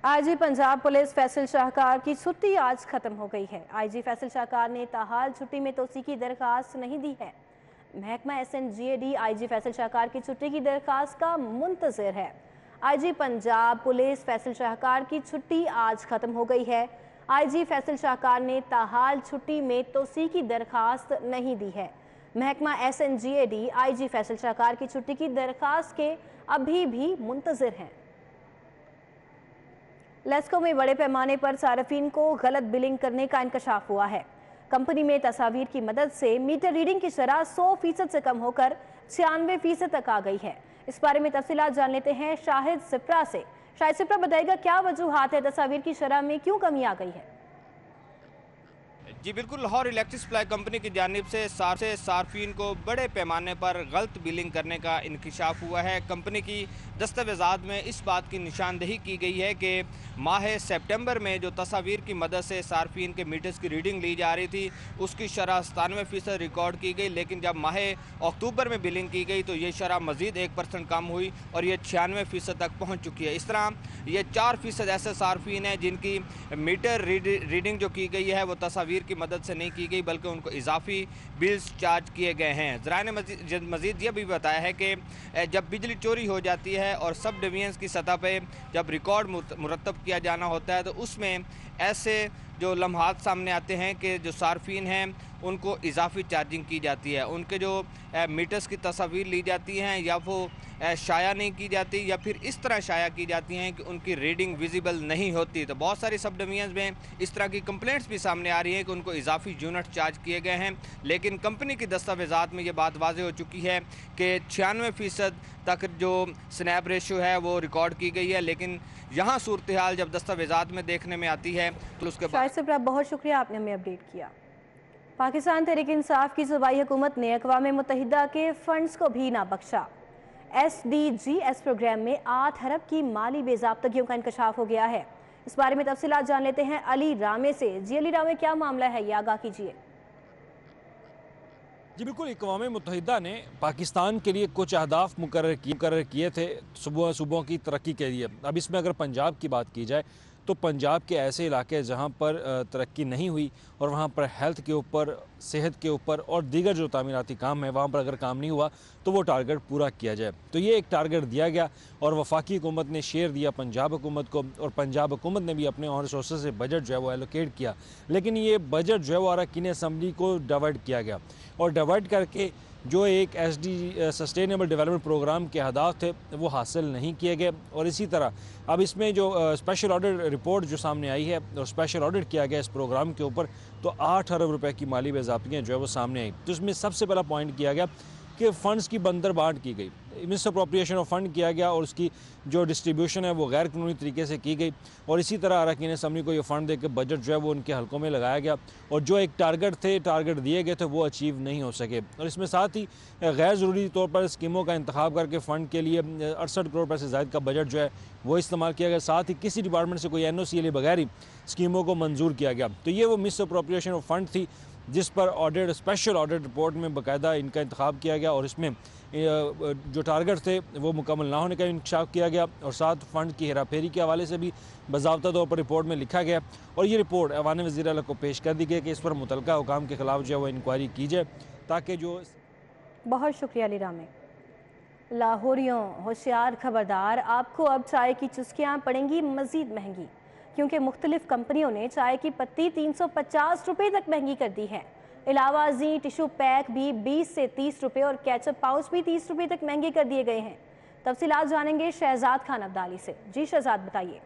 IG Punjab police Faisal शाहकार की छुट्टी आज खत्म हो गई है। आईजी फैसल शाहकार ने ताहाल छुट्टी में तोसी की दरखास्त नहीं दी है। महकमा SNGAD आईजी फैसल शाहकार की छुट्टी की दरखास्त का मुंतजर है। आईजी पंजाब पुलिस फैसल शाहकार की छुट्टी आज खत्म हो गई है। आईजी फैसल शाहकार ने ताहाल छुट्टी में तोसी की दरखास्त नहीं दी है। महकमा SNGAD आईजी फैसल शाहकार की छुट्टी की दरखास्त के अभी भी मुंतजर हैं। लेस्को में बड़े पैमाने पर सार्फिन को गलत बिलिंग करने का इंकशाफ हुआ है। कंपनी में तस्वीर की मदद से मीटर रीडिंग की शरह 100% से कम होकर 96% तक आ गई है। इस बारे में तफसीलात जान लेते हैं शाहिद सिप्रा से। शाहिद सिप्रा, बताएगा क्या वजूहात है, तस्वीर की शरह में क्यों कमी आ गई है? जी बिल्कुल, लाहौर इलेक्ट्रिक सप्लाई कंपनी की जानिब से सार्फिन को बड़े पैमाने पर गलत बिलिंग करने का इंकशाफ हुआ है। कंपनी की दस्तावेज़ात में इस बात की निशानदही की गई है कि माह सितंबर में जो तस्वीर की मदद से सार्फिन के मीटर्स की रीडिंग ली जा रही थी उसकी शरह 97% रिकॉर्ड की गई, लेकिन जब माह अक्टूबर में बिलिंग की गई तो ये शरह मज़ीद 1% कम हुई और ये 96% तक पहुँच चुकी है। इस तरह ये 4% ऐसे सार्फिन हैं जिनकी मीटर रीडिंग जो की गई है वो तस्वीर की मदद से नहीं की गई, बल्कि उनको इजाफी बिल्स चार्ज किए गए हैं। ज़राए ने मज़ीद ये भी बताया है कि जब बिजली चोरी हो जाती है और सब डिवीजन्स की सतह पे जब रिकॉर्ड मुरतब किया जाना होता है तो उसमें ऐसे जो लम्हात सामने आते हैं कि जो सार्फिन हैं उनको इजाफी चार्जिंग की जाती है, उनके जो मीटर्स की तस्वीर ली जाती हैं या वो शाया नहीं की जाती या फिर इस तरह शाया की जाती हैं कि उनकी रीडिंग विजिबल नहीं होती। तो बहुत सारी सब डिवीजन्स में इस तरह की कंप्लेंट्स भी सामने आ रही हैं कि उनको इजाफी यूनिट चार्ज किए गए हैं, लेकिन कंपनी की दस्तावेज़ात में ये बात वाज़ेह हो चुकी है कि 96% तक जो स्नैप रेशो है वो रिकॉर्ड की गई है। लेकिन यहाँ सूरत हाल जब दस्तावेज़ात में देखने में आती है तो उसके शाहिद सिप्रा, बहुत शुक्रिया, आपने हमें अपडेट किया। पाकिस्तान तहरीक इंसाफ की सूबाई हुकूमत ने अक़वाम मुत्तहिदा के फंड्स को भी ना बख्शा। SDGs प्रोग्राम में 8 अरब की माली बेज़ाब्तगियों का इंकशाफ हो गया है। इस बारे में तफसीलात जान लेते हैं अली रामे से। जी अली रामे, क्या मामला है, ये आगाह कीजिए। जी बिल्कुल, अक़वाम मुत्तहिदा ने पाकिस्तान के लिए कुछ अहदाफ मुकर्रर किए थे सूबों की तरक्की के लिए। अब इसमें अगर पंजाब की बात की जाए तो पंजाब के ऐसे इलाके जहाँ पर तरक्की नहीं हुई और वहाँ पर हेल्थ के ऊपर, सेहत के ऊपर और दीगर जो तामीराती काम है वहाँ पर अगर काम नहीं हुआ तो वो टारगेट पूरा किया जाए। तो ये एक टारगेट दिया गया और वफाकी हुकूमत ने शेयर दिया पंजाब हुकूमत को और पंजाब हुकूमत ने भी अपने ऑन रिसोर्सेज से बजट जो है वो एलोकेट किया। लेकिन ये बजट जो है वो अरकान असम्बली को डाइवर्ट किया गया और डाइवर्ट करके जो एक सस्टेनेबल डेवलपमेंट प्रोग्राम के अहदाफ थे वो हासिल नहीं किए गए। और इसी तरह अब इसमें जो स्पेशल ऑडिट रिपोर्ट जो सामने आई है और स्पेशल ऑडिट किया गया इस प्रोग्राम के ऊपर तो 8 अरब रुपए की माली बेज़ाब्तियाँ जो है वो सामने आई। तो इसमें सबसे पहला पॉइंट किया गया कि फ़ंड्स की बंदर बांट की गई, मिस अप्रोप्रिएशन ऑफ फंड किया गया और उसकी जो डिस्ट्रीब्यूशन है वो गैर कानूनी तरीके से की गई। और इसी तरह अरकान असम्बली को ये फ़ंड देकर बजट जो है वो उनके हलकों में लगाया गया और जो एक टारगेट दिए गए थे वो अचीव नहीं हो सके। और इसमें साथ ही गैर ज़रूरी तौर पर स्कीमों का इंतखाब करके फ़ंड के लिए 68 करोड़ रुपये से ज़ायद का बजट जो है वो इस्तेमाल किया गया। साथ ही किसी डिपार्टमेंट से कोई NOC लिए बगैर ही स्कीमों को मंजूर किया गया। तो ये वो मिस अप्रोप्रिएशन ऑफ फंड थी जिस पर स्पेशल ऑडिट रिपोर्ट में बाकायदा इनका इंतखाब किया गया और इसमें जो टारगेट थे वो मुकम्मल ना होने का इंकशाफ किया गया और साथ फ़ंड की हेरा फेरी के हवाले से भी बाज़ाब्ता तौर पर रिपोर्ट में लिखा गया और ये रिपोर्ट ऐवान वज़ीर आला को पेश कर दी गई कि इस पर मुतलका हुकाम के ख़िलाफ़ जो है वो इंक्वायरी की जाए ताकि जो। बहुत शुक्रिया अली रामे। लाहौरियों होशियार खबरदार, आपको अब चाय की चुस्कियाँ पड़ेंगी मज़ीद महंगी, क्योंकि मुख्तलिफ कंपनियों ने चाय की पत्ती 350 रुपये तक महंगी कर दी है। अलावा जी टिशू पैक भी 20 से 30 रुपये और केचप पाउच भी 30 रुपये तक महंगे कर दिए गए हैं। तफसीलात जानेंगे शहजाद खान अब्दाली से। जी शहजाद, बताइए।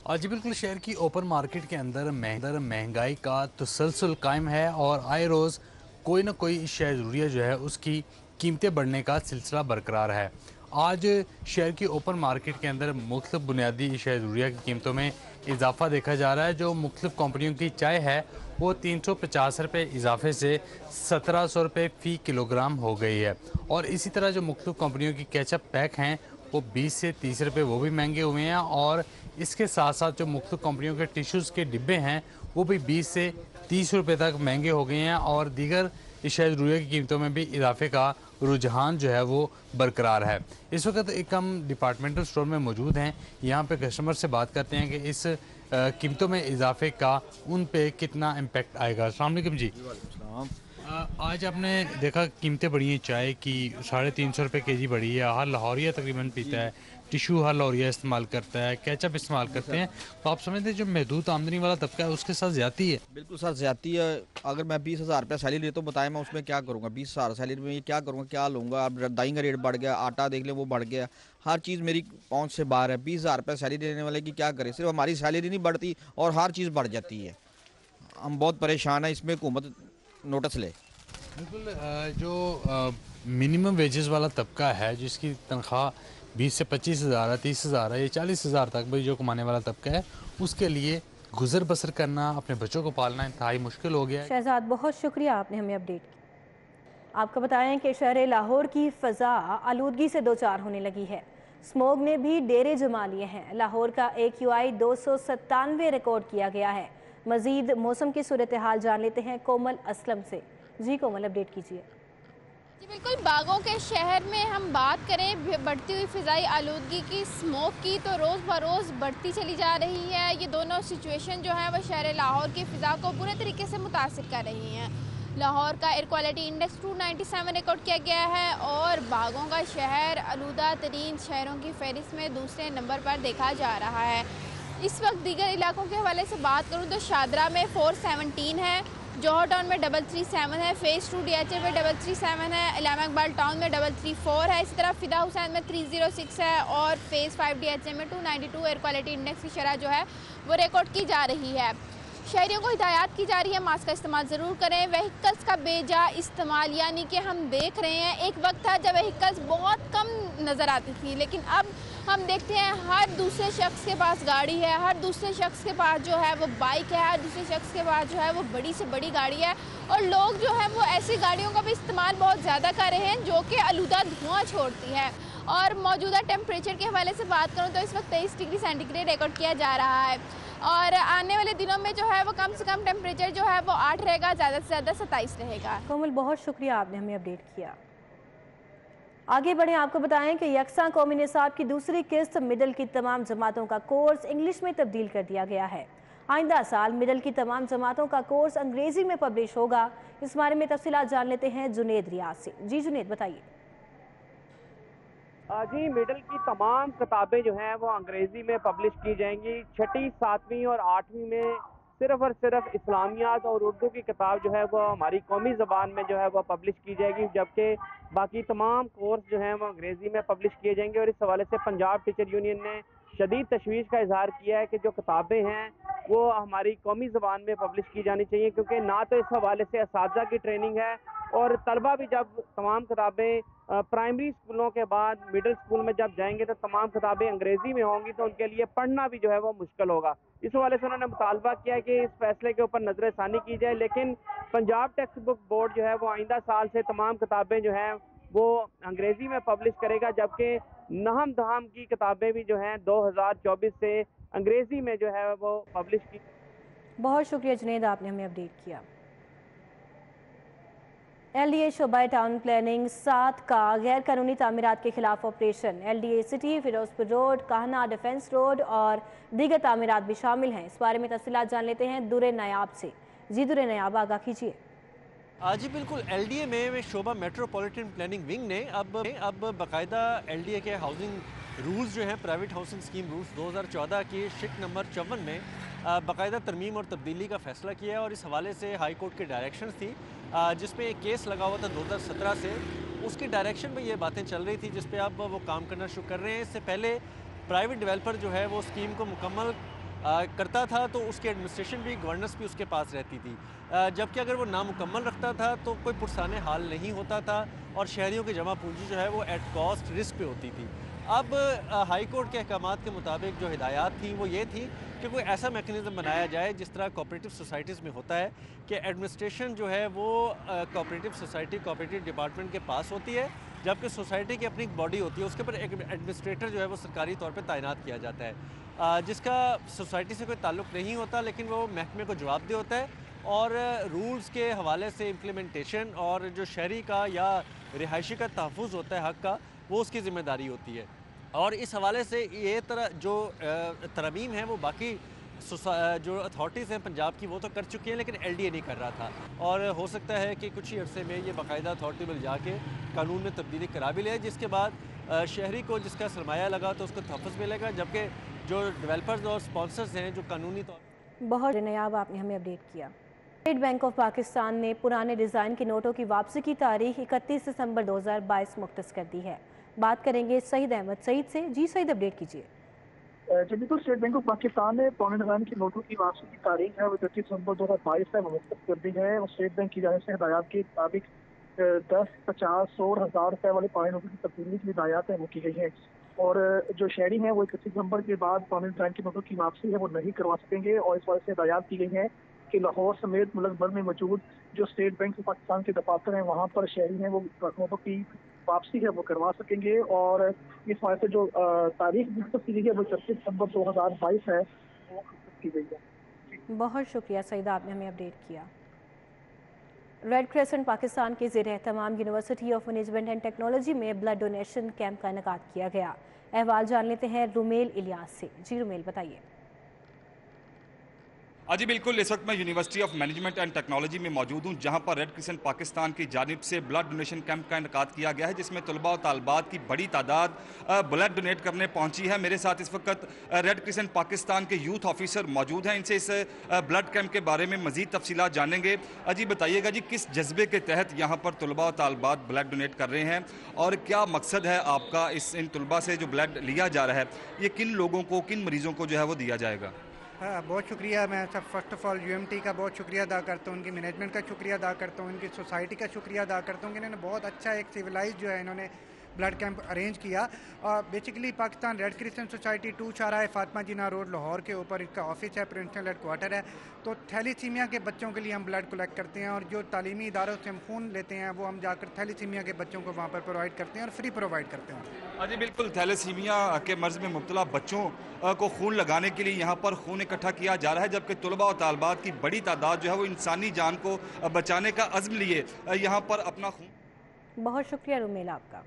आज बिल्कुल शहर की ओपन मार्केट के अंदर महंगाई का तसलसल कायम है और आए रोज़ कोई ना कोई शय ज़रूरिया जो है उसकी कीमतें बढ़ने का सिलसिला बरकरार है। आज शहर की ओपन मार्केट के अंदर मुख्तलिफ बुनियादी शय ज़रूरिया की कीमतों में इजाफा देखा जा रहा है। जो मुख्तलिफ कंपनियों की चाय है वो 350 रुपये इजाफे से 1700 रुपये फ़ी किलोग्राम हो गई है और इसी तरह जो मुख्तलिफ कंपनियों की केचप पैक हैं वो 20 से 30 रुपये वो भी महंगे हुए हैं और इसके साथ साथ जो मुख्तलिफ कंपनियों के टिश्यूज़ के डिब्बे हैं वो भी 20 से 30 रुपये तक महंगे हो गए हैं और दीगर इशाया ज़रूरिया की कीमतों में भी इजाफे का रुझान जो है वो बरकरार है। इस वक्त एक हम डिपार्टमेंटल स्टोर में मौजूद हैं, यहाँ पे कस्टमर से बात करते हैं कि इस कीमतों में इजाफे का उन पे कितना इम्पेक्ट आएगा। अस्सलाम वालेकुम जी। आज आपने देखा कीमतें बढ़ी हैं, चाय की 350 रुपये केजी बढ़ी है, हर लाहौरिया तकरीबन पीता है, टिशू हर लाहौरिया इस्तेमाल करता है, केचप इस्तेमाल करते हैं, तो आप समझते हैं जो महदूद आमदनी वाला तबका है उसके साथ ज़्यादती है? बिल्कुल सर ज़्यादती है। अगर मैं 20,000 रुपया सैलरी लेता हूँ, बताएं मैं उसमें क्या करूँगा? 20,000 सैलरी में ये क्या करूँगा, क्या लूँगा? अब दाई का रेट बढ़ गया, आटा देख लें वो बढ़ गया, हर चीज़ मेरी पहुँच से बाहर है। 20,000 रुपया सैलरी लेने वाले की क्या करें? सिर्फ हमारी सैलरी नहीं बढ़ती और हर चीज़ बढ़ जाती है। हम बहुत परेशान हैं, इसमें हुकूमत नोटिस ले। बिल्कुल, जो मिनिमम वेजेस वाला तबका है जिसकी तनख्वाह 20 से 25,000 है, 30,000 है, या 40,000 तक भी जो कमाने वाला तबका है, उसके लिए गुजर बसर करना, अपने बच्चों को पालना इंतहाई मुश्किल हो गया है। शहजाद, बहुत शुक्रिया, आपने हमें अपडेट किया। आपको बताएं कि शहर लाहौर की फ़ज़ा आलूदगी से दो चार होने लगी है। स्मोग ने भी डेरे जमा लिए हैं। लाहौर का AQI 297 रिकॉर्ड किया गया है। मज़ीद मौसम की सूरत हाल जान लेते हैं कोमल असलम से। जी कोमल, अपडेट कीजिए। जी बिल्कुल, बागों के शहर में हम बात करें बढ़ती हुई फ़िज़ाई आलूदगी की, स्मोक की, तो रोज़ बरोज़ बढ़ती चली जा रही है। ये दोनों सिचुएशन जो है वह शहर लाहौर की फ़िज़ा को बुरे तरीके से मुतासिर कर रही हैं। लाहौर का एयर क्वालिटी इंडेक्स 297 रिकॉर्ड किया गया है और बागों का शहर आलूदा तरीन शहरों की फहरिस्त में दूसरे नंबर पर देखा जा रहा है। इस वक्त दीगर इलाकों के हवाले से बात करूँ तो शादरा में 417 है, जौहर टाउन में 337 है, फेज़ 2 DHA में 337 है, इलामा इकबाल टाउन में 334 है, इसी तरह फ़िदा हुसैन में 306 है और फेज़ 5 DHA में 292 एयर क्वालिटी इंडेक्स की शरह जो है वो रिकॉर्ड की जा रही है। शहरियों को हिदायत की जा रही है मास्क का इस्तेमाल ज़रूर करें। व्हीकल्स का बेजा इस्तेमाल, यानी कि हम देख रहे हैं एक वक्त था जब व्हीकल्स बहुत कम नज़र आती थी, लेकिन अब हम देखते हैं हर दूसरे शख्स के पास गाड़ी है, हर दूसरे शख्स के पास जो है वो बाइक है, हर दूसरे शख्स के पास जो है वो बड़ी से बड़ी गाड़ी है और लोग जो है वो ऐसी गाड़ियों का भी इस्तेमाल बहुत ज़्यादा कर रहे हैं जो कि आलूदा धुआं छोड़ती है। और मौजूदा टेम्परेचर के हवाले से बात करूँ तो इस वक्त 23 डिग्री सेंटीग्रेड रिकॉर्ड किया जा रहा है और आने वाले दिनों में जो है वो कम से कम टेम्परेचर जो है वो 8 रहेगा, ज़्यादा से ज़्यादा 27 रहेगा। कोमल, बहुत शुक्रिया, आपने हमें अपडेट किया। आगे बढ़े, आपको बताएं कि यकसा कौमी निसाब की दूसरी किस्त मिडल की तमाम जमातों का कोर्स इंग्लिश में तब्दील कर दिया गया है। आइंदा साल मिडल की तमाम जमातों का कोर्स अंग्रेजी में पब्लिश होगा। इस बारे में तफसीलात जान लेते हैं जुनेद रियाज से। जी जुनेद, बताइए। जी, मिडल की तमाम किताबें जो हैं वो अंग्रेज़ी में पब्लिश की जाएंगी। 6ठी, 7वीं और 8वीं में सिर्फ़ और सिर्फ इस्लामियात और उर्दू की किताब जो है वो हमारी कौमी ज़बान में जो है वो पब्लिश की जाएगी, जबकि बाकी तमाम कोर्स जो हैं वो अंग्रेज़ी में पब्लिश किए जाएंगे। और इस हवाले से पंजाब टीचर यूनियन ने शदीद तशवीश का इजहार किया है कि जो किताबें हैं वो हमारी कौमी ज़बान में पब्लिश की जानी चाहिए, क्योंकि ना तो इस हवाले से असातिज़ा की ट्रेनिंग है और तलबा भी जब तमाम किताबें प्राइमरी स्कूलों के बाद मिडिल स्कूल में जब जाएंगे तो तमाम किताबें अंग्रेज़ी में होंगी, तो उनके लिए पढ़ना भी जो है वो मुश्किल होगा। इस हवाले से उन्होंने मुतालबा किया है कि इस फैसले के ऊपर नज़रसानी की जाए, लेकिन पंजाब टेक्स्ट बुक बोर्ड जो है वो आइंदा साल से तमाम किताबें जो हैं वो अंग्रेज़ी में पब्लिश करेगा, जबकि नहम दहम की किताबें भी जो हैं 2024 से अंग्रेज़ी में जो है वो पब्लिश की। बहुत शुक्रिया जुनेद, आपने हमें अपडेट किया। LDA शोबा टाउन प्लानिंग 7 का गैर कानूनी तामीरात के खिलाफ operation. LDA city, Ferozepur road, Kahna defence road और दीगर तामीरात भी शामिल हैं। इस बारे में तफसीलात जान लेते हैं दुरे नायाब से। जी दुरे नायाब, आगाह कीजिए। जी बिल्कुल, LDA में शोबा मेट्रोपॉलिटन प्लानिंग विंग ने अब बाकायदा LDA के हाउसिंग रूल्स जो हैं, प्राइवेट हाउसिंग स्कीम रूल्स 2014 की शिक नंबर 54 में बाकायदा तरमीम और तब्दीली का फ़ैसला किया है। और इस हवाले से हाई कोर्ट की डायरेक्शन थी जिसमें एक केस लगा हुआ था 2017 से, उसकी डायरेक्शन में ये बातें चल रही थी जिस पे अब वो काम करना शुरू कर रहे हैं। इससे पहले प्राइवेट डेवलपर जो है वो स्कीम को मुकम्मल करता था तो उसकी एडमिनिस्ट्रेशन भी, गवर्नेंस भी उसके पास रहती थी, जबकि अगर वो नामुकम्मल रखता था तो कोई पुरसाने हाल नहीं होता था और शहरियों की जमा पूंजी जो है वो एट कॉस्ट रिस्क पे होती थी। अब हाई कोर्ट के अहकामात के मुताबिक जो हिदायत थी वो ये थी कि कोई ऐसा मैकेनिज़्म बनाया जाए जिस तरह कोऑपरेटिव सोसाइटीज़ में होता है कि एडमिनिस्ट्रेशन जो है वो कोऑपरेटिव सोसाइटी, कोऑपरेटिव डिपार्टमेंट के पास होती है, जबकि सोसाइटी की अपनी एक बॉडी होती है, उसके ऊपर एक एडमिनिस्ट्रेटर जो है वो सरकारी तौर पर तैनात किया जाता है, जिसका सोसाइटी से कोई ताल्लुक़ नहीं होता, लेकिन वो महकमे को जवाबदेह होता है और रूल्स के हवाले से इम्प्लीमेंटेशन और जो शहरी का या रिहायशी का तहफ़्फ़ुज़ होता है हक़ का, वो उसकी ज़िम्मेदारी होती है। और इस हवाले से ये जो तरमीम है वो बाकी जो अथॉरिटीज़ हैं पंजाब की वो तो कर चुकी हैं, लेकिन LDA नहीं कर रहा था। और हो सकता है कि कुछ ही अरसे में ये बाकायदा अथॉरिटी मिल जाके कानून में तब्दीली करा भी ले, जिसके बाद शहरी को जिसका सरमाया लगा तो उसको तहफ़्फ़ुज़ मिलेगा, जबकि जो डेवलपर्स और स्पॉन्सर्स हैं जो कानूनी तौर बहुत नयाब आपने हमें अपडेट किया। स्टेट बैंक ऑफ पाकिस्तान ने पुराने डिज़ाइन के नोटों की वापसी की तारीख 31 दिसंबर 2022 मुख्तस कर दी है। बात करेंगे सईद अहमद सईद से। जी सईद, अपडेट कीजिए। जी बिल्कुल, स्टेट बैंक ऑफ पाकिस्तान ने पुराने डिज़ाइन की नोटों की वापसी की तारीख है वो 31 दिसंबर 2022 में मुख्तस कर दी है। और स्टेट बैंक की जानिब से हिदायत के मुताबिक 10, 50, 100 और 1000 रुपये वाले पुराने नोटों की तब्दीली की हिदायत है वो की गई है। और जो शहरी हैं वो 31 दिसंबर के बाद पुराने डिज़ाइन की नोटों की वापसी है वो नहीं करवा सकेंगे। और इस वजह से हिदायत की गई है कि लाहौर समेत मुल्क भर में मौजूद जो स्टेट बैंक ऑफ पाकिस्तान के दफातर हैं वहाँ पर शहरी हैं वो नोटों की वापसी है वो करवा सकेंगे। और इस वजह से जो तारीख मुख्तस की गई है वो 31 दिसंबर 2022 है वो मुख्तस की गई है। बहुत शुक्रिया सईद, आपने हमें अपडेट किया। रेड क्रेसेंट पाकिस्तान के ज़ेर एहतमाम university of management and technology में ब्लड डोनेशन कैंप का इनेकाद किया गया। अहवाल जान लेते हैं रुमेल इलियास से। जी रुमेल, बताइए। जी बिल्कुल, इस वक्त मैं university of management and technology में मौजूद हूँ, जहाँ पर रेड क्रिसेंट पाकिस्तान की जानिब से ब्लड डोनेशन कैंप का इनेकाद किया गया है, जिसमें तलबा और तालबात की बड़ी तादाद ब्लड डोनेट करने पहुँची है। मेरे साथ इस वक्त रेड क्रिसेंट पाकिस्तान के यूथ ऑफिसर मौजूद हैं। इनसे इस ब्लड कैंप के बारे में मजीद तफसीलात जानेंगे। जी बताइएगा जी, किस जज्बे के तहत यहाँ पर तलबा और तालबात ब्लड डोनेट कर रहे हैं और क्या मकसद है आपका इन तलबा से जो ब्लड लिया जा रहा है, ये किन लोगों को, किन मरीजों को जो है वो दिया जाएगा? हाँ, बहुत शुक्रिया। मैं सब फर्स्ट ऑफ ऑल UMT का बहुत शुक्रिया अदा करता हूँ, उनकी मैनेजमेंट का शुक्रिया अदा करता हूँ, इनकी सोसाइटी का शुक्रिया अदा करता हूँ कि इन्होंने बहुत अच्छा एक सिविलाइज जो है इन्होंने ब्लड कैंप अरेंज किया। और basically Pakistan red crescent society 2 शाहराह फातिमा जिन्ना रोड लाहौर के ऊपर इसका ऑफिस है, प्रिंसिपल हेडक्वार्टर है। तो थैलीसीमिया के बच्चों के लिए हम ब्लड कलेक्ट करते हैं और जो तालीमी इदारों से हम खून लेते हैं वो हम जाकर थैलीसीमिया के बच्चों को वहाँ पर प्रोवाइड करते हैं और फ्री प्रोवाइड करते हैं। जी बिल्कुल, थैलेसीमिया के मर्ज़ में मुब्तला बच्चों को खून लगाने के लिए यहाँ पर खून इकट्ठा किया जा रहा है, जबकि तलबा और तालबात की बड़ी तादाद जो है वो इंसानी जान को बचाने का अज़्म लिए यहाँ पर अपना खून। बहुत शुक्रिया रुमेल आपका।